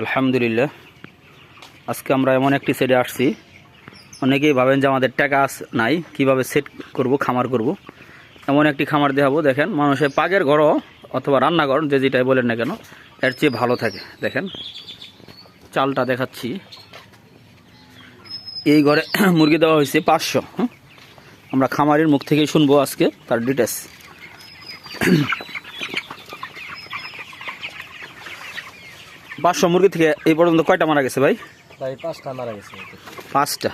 আলহামদুলিল্লাহ, আজকে আমরা এমন একটি সেটে আসছি। অনেকেই ভাবেন যে আমাদের টাকা নাই, কিভাবে সেট করব, খামার করব। এমন একটি খামার দেখাবো। দেখেন, মানুষের পাকের ঘরও অথবা রান্নাঘর যে যেটাই বলেন না কেন, এর চেয়ে ভালো থাকে। দেখেন চালটা দেখাচ্ছি। এই ঘরে মুরগি দেওয়া হয়েছে 500। আমরা খামারের মুখ থেকেই শুনবো আজকে তার ডিটেলস। 500 মুরগি থেকে এই পর্যন্ত কয়টা মারা গেছে ভাই? 5টা মারা গেছে। 5টা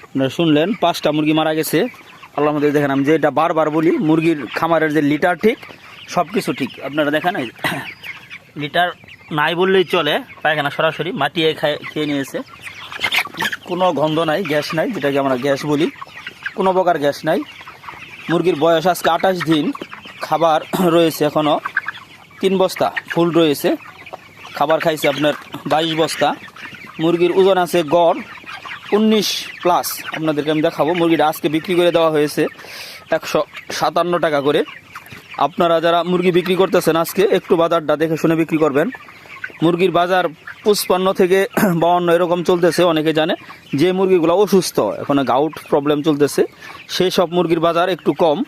আপনারা শুনলেন, 5টা মুরগি মারা গেছে। আল্লাহ আমাদের দেখেন, আমি যেটা বারবার বলি, মুরগির খামারের যে লিটার ঠিক, সব কিছু ঠিক। আপনারা দেখেন লিটার নাই বললেই চলে, পায়খানা সরাসরি মাটিয়ে খেয়ে নিয়েছে। কোনো গন্ধ নাই, গ্যাস নাই, যেটাকে আমরা গ্যাস বলি, কোনো প্রকার গ্যাস নাই। মুরগির বয়স আজকে 28 দিন। খাবার রয়েছে এখনও 3 বস্তা ফুল রয়েছে। খাবার খাইছে আপনার 22 বস্তা। মুরগির ওজন আছে গড় 19+। আপনাদেরকে আমি দেখাবো। মুরগিটা আজকে বিক্রি করে দেওয়া হয়েছে 157 টাকা করে। আপনারা যারা মুরগি বিক্রি করতেছেন আজকে একটু বাজারটা দেখে শুনে বিক্রি করবেন। মুরগির বাজার 55 থেকে 52 এরকম চলতেছে। অনেকে জানে যে মুরগিগুলো অসুস্থ, এখন গাউট প্রবলেম চলতেছে, সেই সব মুরগির বাজার একটু কম।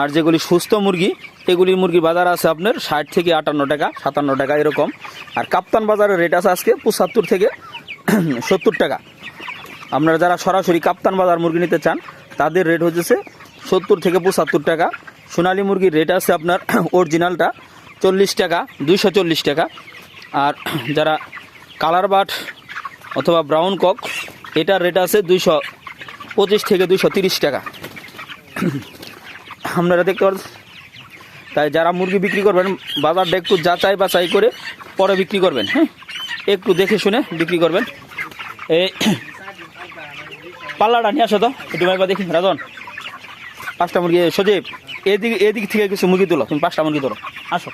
আর যেগুলি সুস্থ মুরগি, এগুলির মুরগির বাজার আছে আপনার 60 থেকে 58 টাকা, 57 টাকা এরকম। আর কাপ্তান বাজারের রেট আছে আজকে 75 থেকে 70 টাকা। আপনারা যারা সরাসরি কাপ্তান বাজার মুরগি নিতে চান, তাদের রেট হচ্ছে 70 থেকে 75 টাকা। সোনালী মুরগির রেট আছে আপনার অরিজিনালটা 40 টাকা, 240 টাকা। আর যারা কালার বাট অথবা ব্রাউন কক, এটার রেট আছে 225 থেকে 230 টাকা। আপনারা দেখতে পাচ্ছেন। তাই যারা মুরগি বিক্রি করবেন, বাজারটা একটু যাচাই বাছাই করে পরে বিক্রি করবেন। হ্যাঁ, একটু দেখে শুনে বিক্রি করবেন। এই পাল্লাটা নিয়ে আসো তো একটু, ভাইবা দেখি। রাজন, 5টা মুরগি। সজীব, এদিক থেকে কিছু মুরগি তোলো, তুমি 5টা মুরগি ধরো, আসো।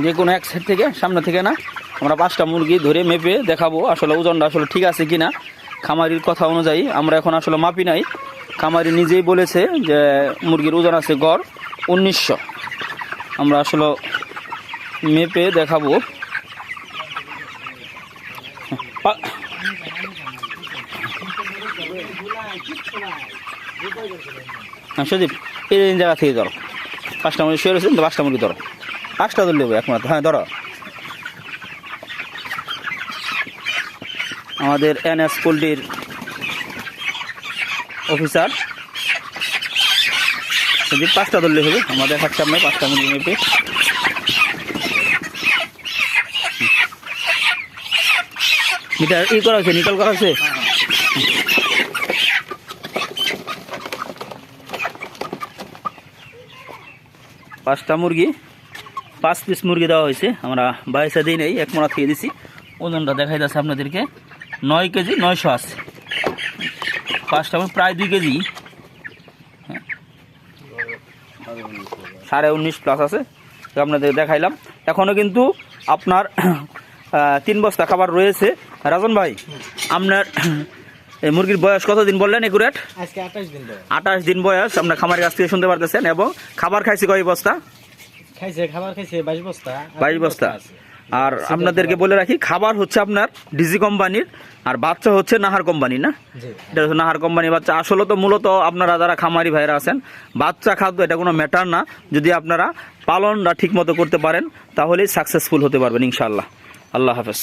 যে কোনো এক সাইড থেকে, সামনে থেকে না। আমরা 5টা মুরগি ধরে মেপে দেখাবো আসলে ওজনটা আসলে ঠিক আছে কিনা। খামারির কথা অনুযায়ী আমরা এখন আসলে মাপি নাই। খামারি নিজেই বলেছে যে মুরগির ওজন আছে গড় 1900। আমরা আসলে মেপে দেখাবো। হ্যাঁ সজীব, এই জায়গা থেকে ধরো। 5টা মুরগি শুয়ে রয়েছে, 5টা মুরগি ধরো। 5টা ধরলে একমাত্র। হ্যাঁ ধরো। আমাদের NS পোল্ট্রির অফিসার যদি 5টা ধরলে হবে। আমাদের হাত সামনে 5টা মুরগি মেপে। মিটার করা হয়েছে, নিকল করা হয়েছে। 5টা মুরগি, 5 পিস মুরগি দেওয়া হয়েছে। আমরা 22 দিই নেই, 1 মোড়া থেকে দিছি। ওজনটা দেখাই যাচ্ছে আপনাদেরকে, 9 কেজি 900 আছে। 5টা প্রায় 2 কেজি, 19.5+ আছে। আপনাদের দেখাইলাম। এখনও কিন্তু আপনার 3 বস্তা খাবার রয়েছে। রাজন ভাই, আপনার এই মুরগির বয়স কতদিন বললেন একুরেট? আজকে 28 দিন বয়স। আপনার খামারের কাছ থেকে শুনতে পারতেছেন। এবং খাবার খাইছে কয় বস্তা? খাবার খাইছে 22 বস্তা। 22 বস্তা। আর আপনাদেরকে বলে রাখি, খাবার হচ্ছে আপনার ডিজি কোম্পানির, আর বাচ্চা হচ্ছে নাহার কোম্পানি, না? এটা হচ্ছে নাহার কোম্পানির বাচ্চা। আসলে তো মূলত আপনারা যারা খামারি ভাইরা আছেন, বাচ্চা খাদ্য এটা কোনো ম্যাটার না। যদি আপনারা পালনটা ঠিক মতো করতে পারেন, তাহলেই সাকসেসফুল হতে পারবেন ইনশাআল্লাহ। আল্লাহ হাফেজ।